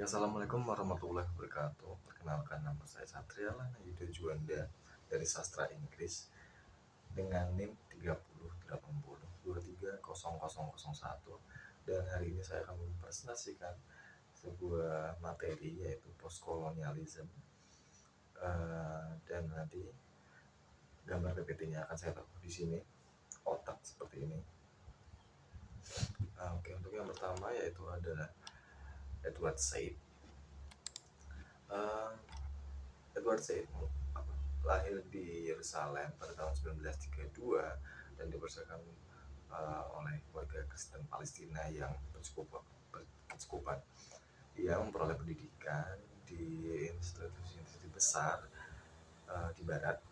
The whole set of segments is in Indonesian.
Baik, assalamualaikum warahmatullahi wabarakatuh. Perkenalkan, nama saya Satria Lana Yuda Juanda dari Sastra Inggris dengan NIM 3080230001. Dan hari ini saya akan mempresentasikan sebuah materi yaitu postkolonialisme. Dan nanti gambar PPT-nya akan saya taruh di sini, otak seperti ini. Oke, untuk yang pertama yaitu adalah Edward Said. Edward Said lahir di Yerusalem pada tahun 1932 dan dibesarkan oleh keluarga Kristen Palestina yang berkecukupan. Ia memperoleh pendidikan di institusi besar di Barat,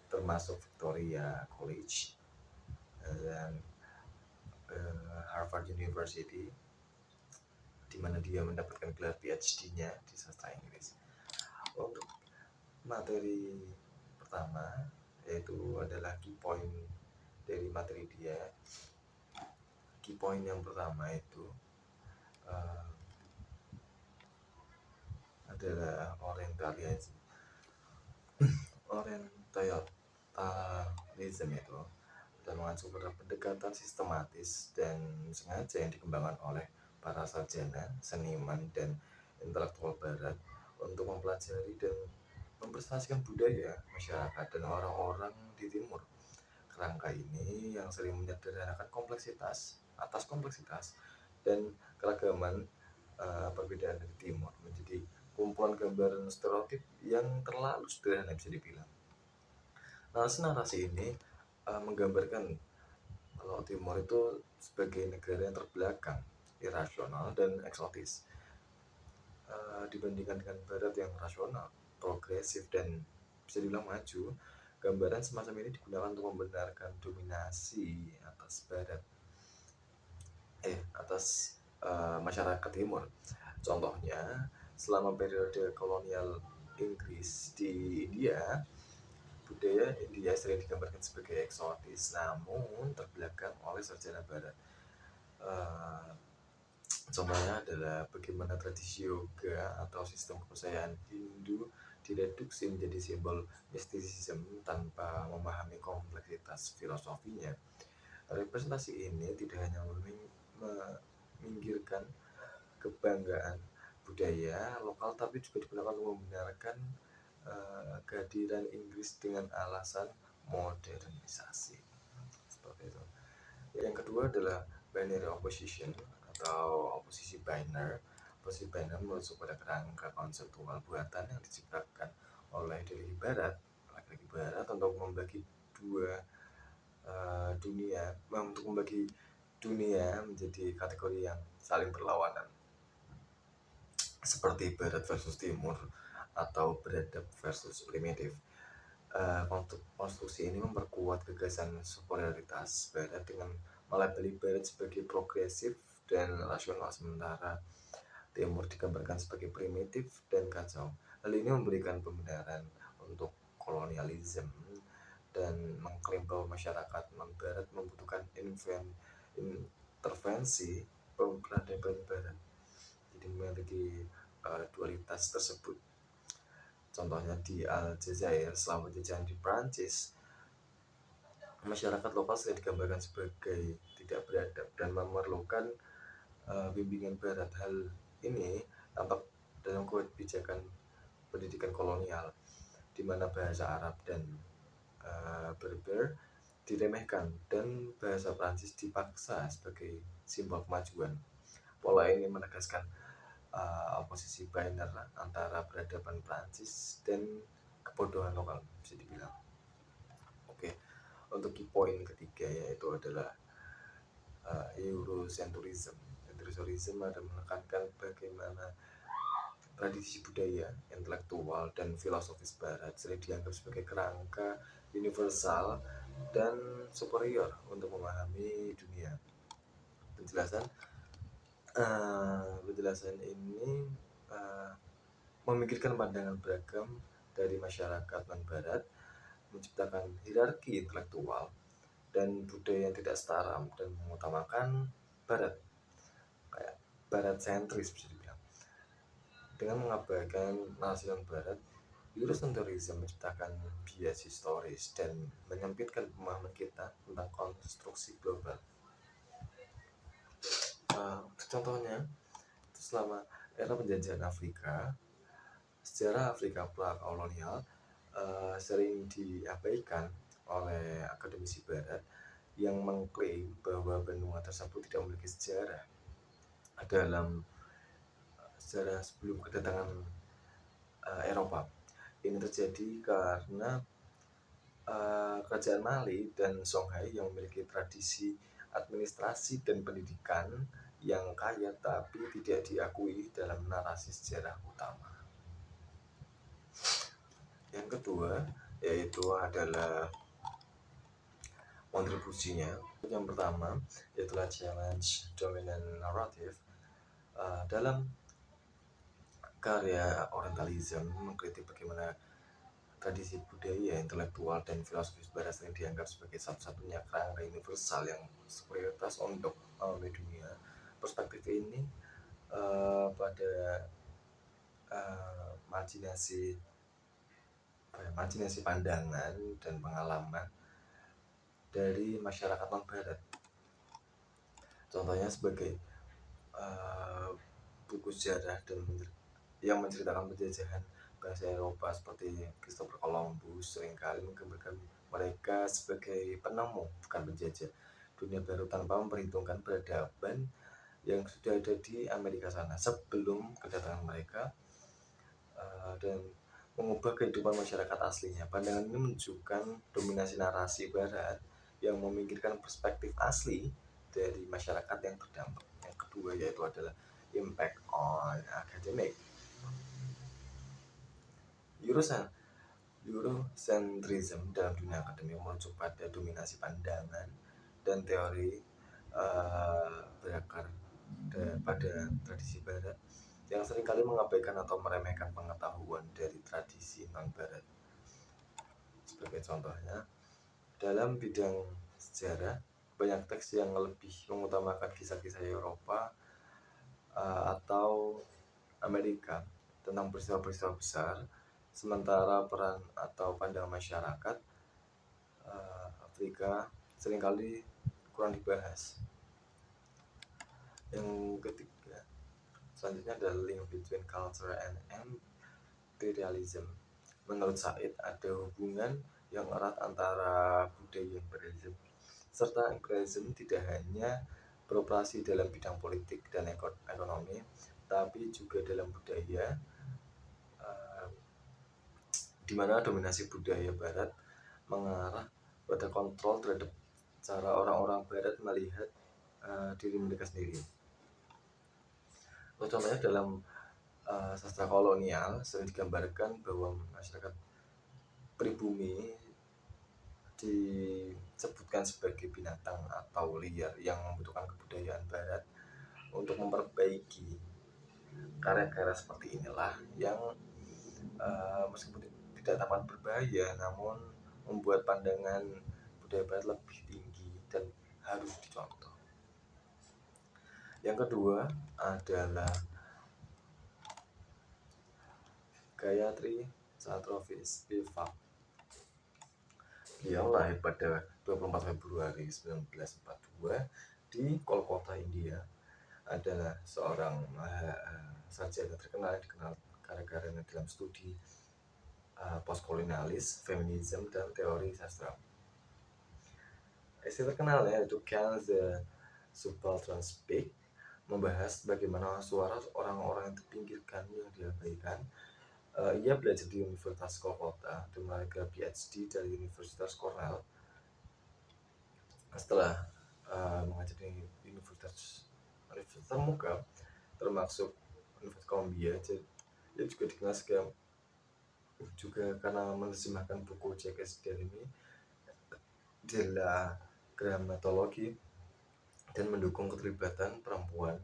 termasuk Victoria College dan Harvard University, di mana dia mendapatkan gelar PhD-nya di sastra Inggris. Untuk materi pertama yaitu adalah key point dari materi dia. Key point yang pertama itu adalah orientalism itu dan mengacu pada pendekatan sistematis dan sengaja yang dikembangkan oleh para sarjana, seniman, dan intelektual Barat untuk mempelajari dan mempresentasikan budaya, masyarakat, dan orang-orang di Timur. Kerangka ini yang sering menyederhanakan kompleksitas dan keragaman perbedaan di Timur menjadi kumpulan gambaran stereotip yang terlalu sederhana bisa dibilang. Narasi ini menggambarkan kalau Timur itu sebagai negara yang terbelakang, irasional, dan eksotis dibandingkan dengan Barat yang rasional, progresif, dan bisa dibilang maju. Gambaran semacam ini digunakan untuk membenarkan dominasi atas masyarakat Timur. Contohnya, selama periode kolonial Inggris di India, budaya India sering digambarkan sebagai eksotis namun terbelakang oleh sarjana Barat. Contohnya adalah bagaimana tradisi yoga atau sistem kepercayaan Hindu direduksi menjadi simbol mistisisme tanpa memahami kompleksitas filosofinya. Representasi ini tidak hanya meminggirkan kebanggaan budaya lokal, tapi juga digunakan untuk membenarkan kehadiran Inggris dengan alasan modernisasi. Seperti itu. Yang kedua adalah binary opposition atau oposisi binary. Oposisi binary merujuk pada kerangka konseptual buatan yang diciptakan oleh laki-laki Barat untuk membagi dunia menjadi kategori yang saling berlawanan, seperti Barat versus Timur atau beradab versus primitif. Konstruksi ini memperkuat gagasan superioritas Barat dengan melabeli Barat sebagai progresif dan rasional, sementara Timur digambarkan sebagai primitif dan kacau. Hal ini memberikan pembenaran untuk kolonialisme dan mengklaim bahwa masyarakat non-Barat membutuhkan intervensi peradaban Barat. Jadi memiliki dualitas tersebut. Contohnya di Aljazair selama penjajahan di Prancis, masyarakat lokal sering digambarkan sebagai tidak beradab dan memerlukan bimbingan Barat. Hal ini tampak dalam kebijakan pendidikan kolonial, di mana bahasa Arab dan Berber diremehkan dan bahasa Prancis dipaksa sebagai simbol kemajuan. Pola ini menegaskan oposisi binary antara peradaban Prancis dan kebodohan lokal, bisa dibilang. Oke, untuk key point ketiga yaitu adalah Eurocentrism. Eurocentrism ada menekankan bagaimana tradisi budaya, intelektual, dan filosofis Barat sering dianggap sebagai kerangka universal dan superior untuk memahami dunia. Penjelasan ini memikirkan pandangan beragam dari masyarakat non-Barat, menciptakan hierarki intelektual dan budaya yang tidak setara dan mengutamakan Barat, kayak Barat sentris bisa dibilang. Dengan mengabaikan narasi non-barat, Eurocentrism menciptakan bias historis dan menyempitkan pemahaman kita tentang konstruksi global. Contohnya, selama era penjajahan Afrika, sejarah Afrika prakolonial sering diabaikan oleh akademisi Barat yang mengklaim bahwa benua tersebut tidak memiliki sejarah dalam sejarah sebelum kedatangan Eropa. Ini terjadi karena kerajaan Mali dan Songhai yang memiliki tradisi administrasi dan pendidikan yang kaya tapi tidak diakui dalam narasi sejarah utama. Yang kedua yaitu adalah kontribusinya. Yang pertama yaitu challenge dominant narrative. Dalam karya Orientalism mengkritik bagaimana tradisi budaya, intelektual, dan filosofis barat sering dianggap sebagai satu-satunya kerangka universal yang superioritas untuk dunia. Perspektif ini pada marginasi pandangan dan pengalaman dari masyarakat non-barat. Contohnya sebagai buku sejarah dan yang menceritakan penjajahan bangsa Eropa seperti Christopher Columbus seringkali menggambarkan mereka sebagai penemu bukan penjajah dunia baru tanpa memperhitungkan peradaban yang sudah ada di Amerika sana sebelum kedatangan mereka dan mengubah kehidupan masyarakat aslinya. Pandangan ini menunjukkan dominasi narasi Barat yang memikirkan perspektif asli dari masyarakat yang terdampak. Yang kedua yaitu adalah impact on academic. Eurocentrism dalam dunia akademik merujuk pada dominasi pandangan dan teori berakar pada tradisi Barat yang seringkali mengabaikan atau meremehkan pengetahuan dari tradisi non-Barat. Sebagai contohnya, dalam bidang sejarah, banyak teks yang lebih mengutamakan kisah-kisah Eropa atau Amerika tentang peristiwa-peristiwa besar, sementara peran atau pandangan masyarakat Afrika seringkali kurang dibahas. Yang ketiga, selanjutnya adalah link between culture and imperialism. Menurut Said, ada hubungan yang erat antara budaya imperialism serta imperialism tidak hanya beroperasi dalam bidang politik dan ekonomi, tapi juga dalam budaya, di mana dominasi budaya Barat mengarah pada kontrol terhadap cara orang-orang Barat melihat diri mereka sendiri. Contohnya dalam sastra kolonial sering digambarkan bahwa masyarakat pribumi disebutkan sebagai binatang atau liar yang membutuhkan kebudayaan Barat untuk memperbaiki. Karya-karya seperti inilah yang meskipun tidak dapat berbahaya namun membuat pandangan budaya Barat lebih tinggi dan harus dicontoh. Yang kedua adalah Gayatri Satrovi-Spivak. Beliau lahir pada 24 Februari 1942 di Kolkata, India. Adalah seorang sarjana terkenal, dikenal karya-karyanya dalam studi postkolonialis, feminisme, dan teori sastra. Esai terkenalnya yaitu Can the Subaltern Speak, membahas bagaimana suara orang-orang yang terpinggirkan, yang diabaikan. Ia belajar di Universitas Kolkata dan meraih PhD dari Universitas Cornell. Setelah mengajar di Universitas termuka, termasuk Universitas Columbia, ia juga dikenal juga karena menerjemahkan buku Jacques Derrida de la Grammatologie dan mendukung keterlibatan perempuan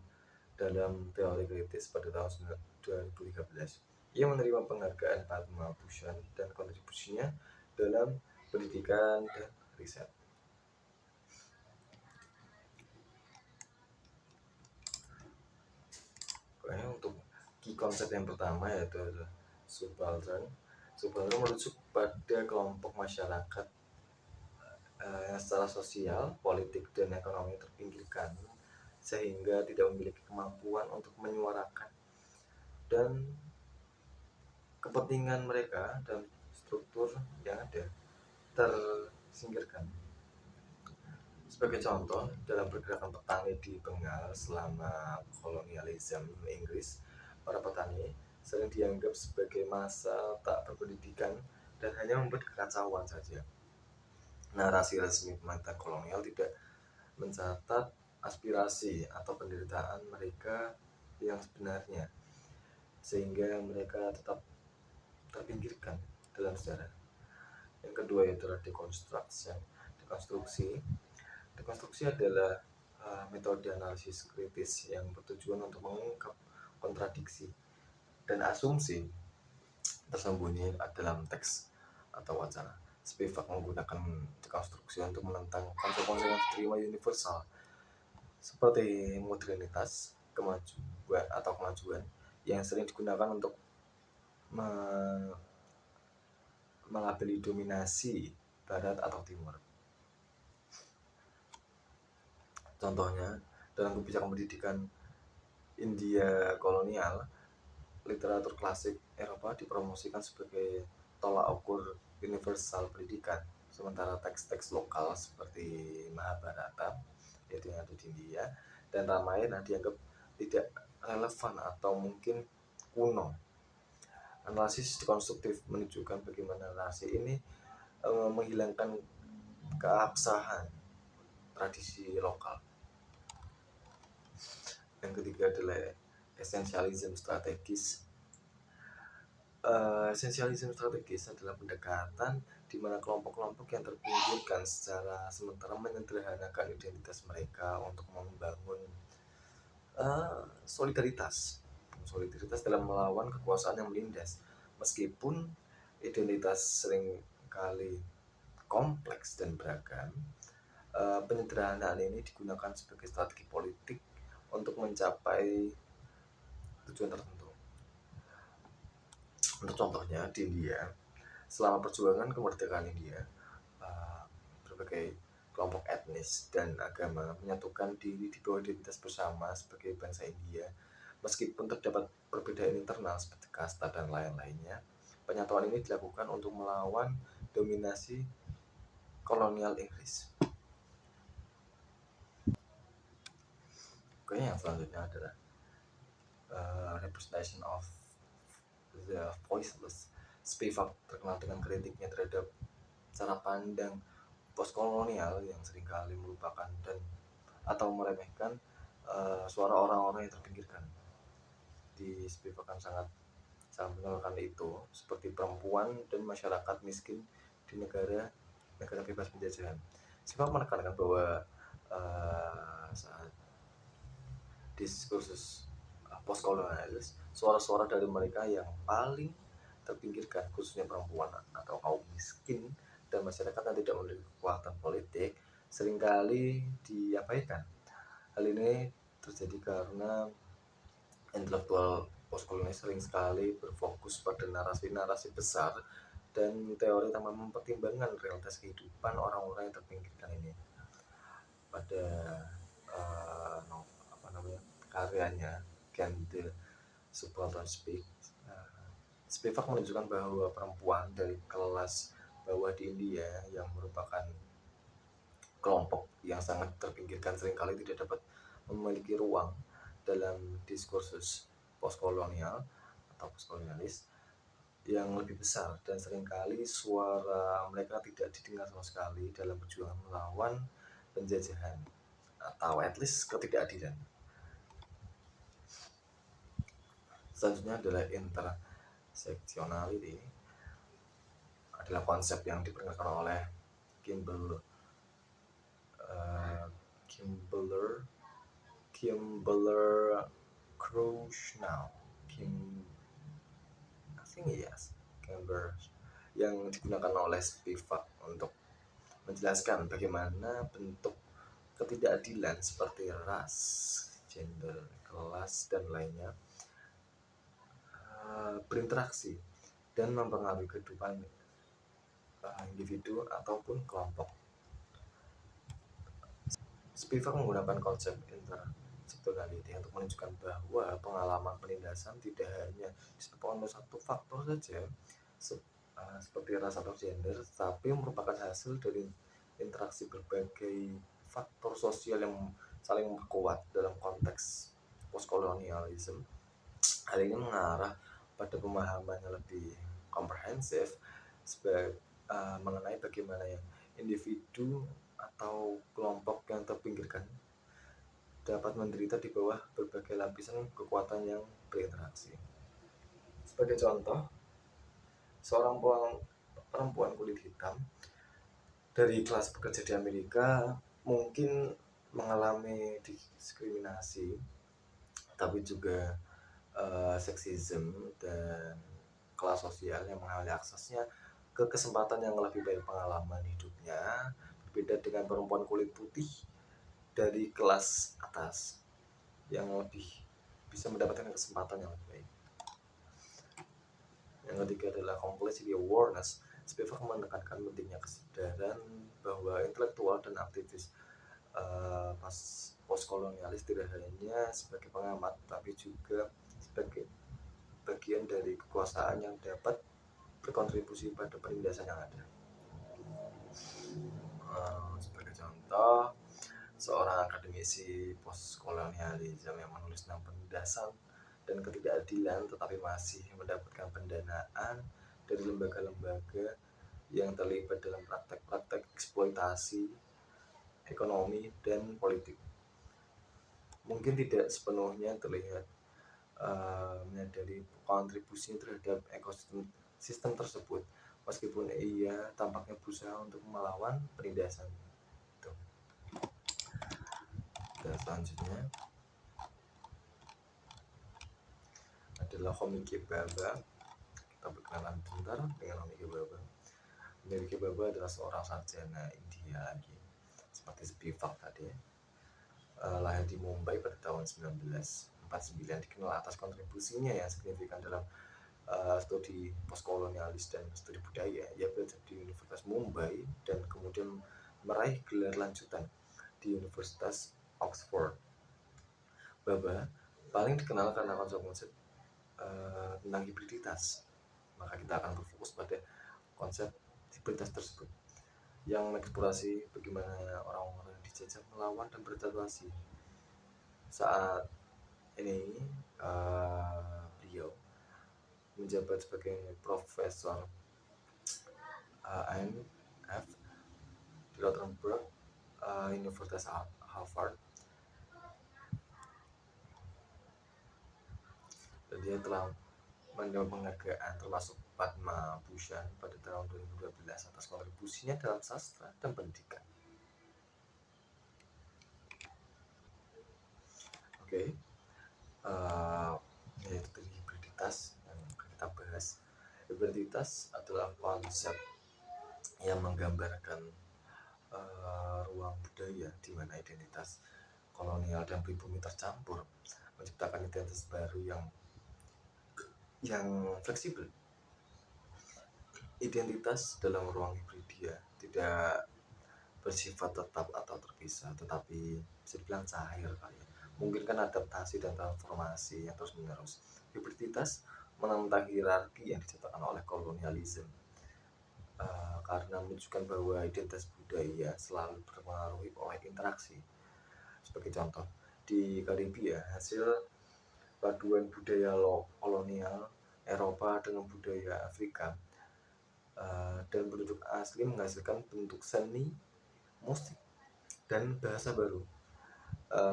dalam teori kritis pada tahun 2013. Ia menerima penghargaan Padma Bhushan dan kontribusinya dalam pendidikan dan riset. Untuk konsep yang pertama yaitu subaltern. Subaltern merujuk pada kelompok masyarakat yang secara sosial, politik, dan ekonomi terpinggirkan sehingga tidak memiliki kemampuan untuk menyuarakan dan kepentingan mereka dan struktur yang ada tersingkirkan. Sebagai contoh, dalam pergerakan petani di Bengal selama kolonialisme Inggris, para petani sering dianggap sebagai massa tak berpendidikan dan hanya membuat kekacauan saja. Narasi resmi pemerintah kolonial tidak mencatat aspirasi atau penderitaan mereka yang sebenarnya, sehingga mereka tetap terpinggirkan dalam sejarah. Yang kedua yaitu dekonstruksi. Dekonstruksi adalah metode analisis kritis yang bertujuan untuk mengungkap kontradiksi dan asumsi tersembunyi dalam teks atau wacana. Spivak menggunakan dekonstruksi untuk menentang konsep-konsep yang diterima universal seperti modernitas, kemajuan yang sering digunakan untuk melabeli dominasi Barat atau Timur. Contohnya, dalam kebijakan pendidikan India kolonial, literatur klasik Eropa dipromosikan sebagai tolak ukur universal pendidikan, sementara teks-teks lokal seperti Mahabharata, yaitu yang ada di India, dan Ramayana dianggap tidak relevan atau mungkin kuno. Analisis dekonstruktif menunjukkan bagaimana narasi ini menghilangkan keabsahan tradisi lokal. Yang ketiga adalah esensialisme strategis. Esensialisme strategis adalah pendekatan di mana kelompok-kelompok yang terpinggirkan secara sementara menyederhanakan identitas mereka untuk membangun solidaritas dalam melawan kekuasaan yang menindas. Meskipun identitas seringkali kompleks dan beragam, penyederhanaan ini digunakan sebagai strategi politik untuk mencapai tujuan tertentu. Untuk contohnya di India, selama perjuangan kemerdekaan India, berbagai kelompok etnis dan agama menyatukan diri di bawah identitas bersama sebagai bangsa India. Meskipun terdapat perbedaan internal seperti kasta dan lain-lainnya, penyatuan ini dilakukan untuk melawan dominasi kolonial Inggris. Oke, yang selanjutnya adalah representation of the voiceless. Spivak terkenal dengan kritiknya terhadap cara pandang postkolonial yang seringkali melupakan dan atau meremehkan suara orang-orang yang terpinggirkan. Di Spivak kan sangat menolakkan itu, seperti perempuan dan masyarakat miskin di negara bebas penjajahan. Spivak menekankan bahwa saat diskursus postkolonialis, suara-suara dari mereka yang paling terpinggirkan, khususnya perempuan atau kaum miskin dan masyarakat yang tidak memiliki kekuatan politik, seringkali diabaikan. Hal ini terjadi karena intelektual postkolonial sering sekali berfokus pada narasi-narasi besar dan teori tanpa mempertimbangkan realitas kehidupan orang-orang yang terpinggirkan ini. Pada karyanya Can the Subaltern Speak, Spivak menunjukkan bahwa perempuan dari kelas bawah di India yang merupakan kelompok yang sangat terpinggirkan seringkali tidak dapat memiliki ruang dalam diskursus postkolonial atau postkolonialis yang lebih besar, dan seringkali suara mereka tidak didengar sama sekali dalam perjuangan melawan penjajahan atau at least ketidakadilan. Selanjutnya adalah interseksionality, adalah konsep yang diperkenalkan oleh Kimbler Krusnow, yang digunakan oleh Spivak untuk menjelaskan bagaimana bentuk ketidakadilan seperti ras, gender, kelas, dan lainnya berinteraksi dan mempengaruhi kehidupan individu ataupun kelompok. Spivak menggunakan konsep intersectionality untuk menunjukkan bahwa pengalaman penindasan tidak hanya disebabkan oleh satu faktor saja, seperti ras atau gender, tapi merupakan hasil dari interaksi berbagai faktor sosial yang saling memperkuat dalam konteks postkolonialisme. Hal ini mengarah pada pemahaman yang lebih komprehensif mengenai bagaimana yang individu atau kelompok yang terpinggirkan dapat menderita di bawah berbagai lapisan kekuatan yang berinteraksi. Sebagai contoh, seorang perempuan kulit hitam dari kelas pekerja di Amerika mungkin mengalami diskriminasi, tapi juga seksisme dan kelas sosial yang menghalangi aksesnya ke kesempatan yang lebih baik. Pengalaman hidupnya berbeda dengan perempuan kulit putih dari kelas atas yang lebih bisa mendapatkan kesempatan yang lebih baik. Yang ketiga adalah complexity awareness. Spivak menekankan pentingnya kesadaran bahwa intelektual dan aktivis postkolonialis tidak hanya sebagai pengamat, tapi juga sebagai bagian dari kekuasaan yang dapat berkontribusi pada penindasan yang ada. Sebagai contoh, seorang akademisi postkolonialisme yang menulis tentang penindasan dan ketidakadilan tetapi masih mendapatkan pendanaan dari lembaga-lembaga yang terlibat dalam praktek-praktek eksploitasi ekonomi dan politik, mungkin tidak sepenuhnya terlihat menyadari kontribusi terhadap ekosistem tersebut, meskipun ia tampaknya berusaha untuk melawan penindasan itu. Dan selanjutnya adalah Homi Bhabha. Kita berkenalan bentar dengan Homi Bhabha. Homi Bhabha adalah seorang sarjana India lagi, seperti Spivak tadi. Lahir di Mumbai pada tahun 1949, dikenal atas kontribusinya yang signifikan dalam studi postkolonialis dan studi budaya. Ia belajar di Universitas Mumbai dan kemudian meraih gelar lanjutan di Universitas Oxford. Bhabha paling dikenal karena konsep-konsep tentang hibriditas. Maka kita akan berfokus pada konsep hibriditas tersebut yang mengeksplorasi bagaimana orang-orang yang dijajah melawan dan beradaptasi. Saat ini beliau menjabat sebagai profesor A&F di Rothenburg Universitas Harvard, dan dia telah mendapat penghargaan termasuk Padma Bhushan pada tahun 2012 atas kontribusinya dalam sastra dan pendidikan. Yaitu tadi hibriditas yang kita bahas. Hibriditas adalah konsep yang menggambarkan ruang budaya di mana identitas kolonial dan pribumi tercampur, menciptakan identitas baru yang fleksibel. Identitas dalam ruang hibridia tidak bersifat tetap atau terpisah, tetapi bisa dibilang cair kali ya. Mungkin kan adaptasi dan transformasi yang terus menerus. Hibriditas menentang hierarki yang diciptakan oleh kolonialisme, karena menunjukkan bahwa identitas budaya selalu berpengaruh oleh interaksi. Sebagai contoh, di Karibia, hasil paduan budaya kolonial Eropa dengan budaya Afrika dan penduduk asli menghasilkan bentuk seni, musik, dan bahasa baru.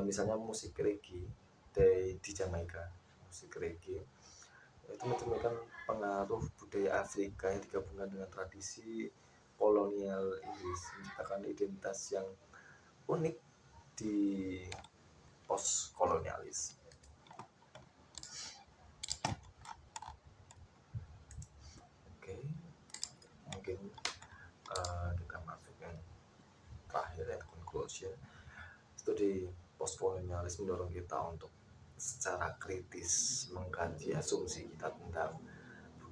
Misalnya musik reggae di Jamaika. Musik reggae itu mencerminkan pengaruh budaya Afrika yang digabungkan dengan tradisi kolonial Inggris, menciptakan identitas yang unik di postkolonialis. Mungkin kita masuk yang terakhir ya, conclusion. Studi postkolonialis mendorong kita untuk secara kritis mengkaji asumsi kita tentang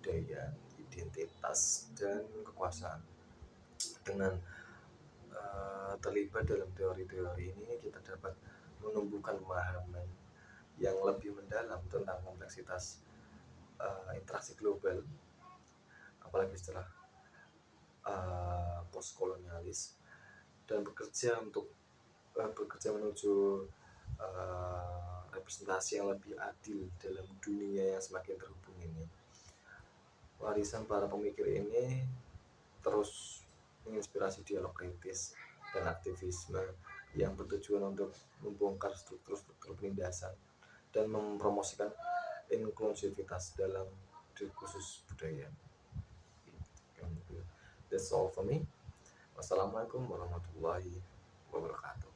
kebudayaan, identitas, dan kekuasaan. Dengan terlibat dalam teori-teori ini, kita dapat menumbuhkan pemahaman yang lebih mendalam tentang kompleksitas interaksi global, apalagi setelah postkolonialis, dan bekerja menuju representasi yang lebih adil dalam dunia yang semakin terhubung ini. Warisan para pemikir ini terus menginspirasi dialog kritis dan aktivisme yang bertujuan untuk membongkar struktur-struktur penindasan dan mempromosikan inklusivitas dalam diskursus budaya. That's all for me. Wassalamualaikum warahmatullahi wabarakatuh.